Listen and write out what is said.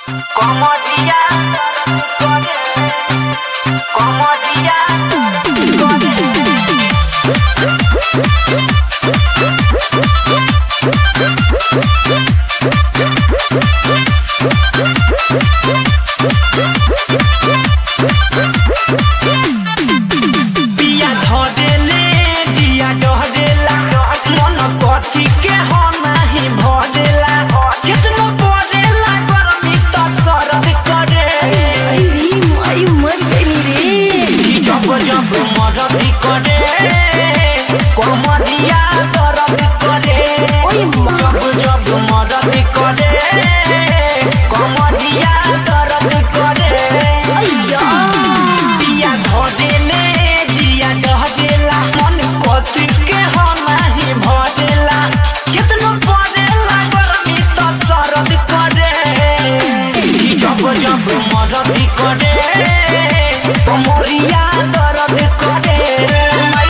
Comodia, comodia, पिया धरेले जिया डहरेला मन कथी के हो नाही भरेला कितनो परेला गरमी त सरद करे आई मर गई रे जब जब मरद करे कोमरिया दर्द करे जब जब मरद करे कोमरिया दर्द करे अय्या पिया धरेले जिया डहरेला मन कथी के हो नाही भरेला कितनो परेला गरमी त सरद करे जब जब मरद करे कोमरिया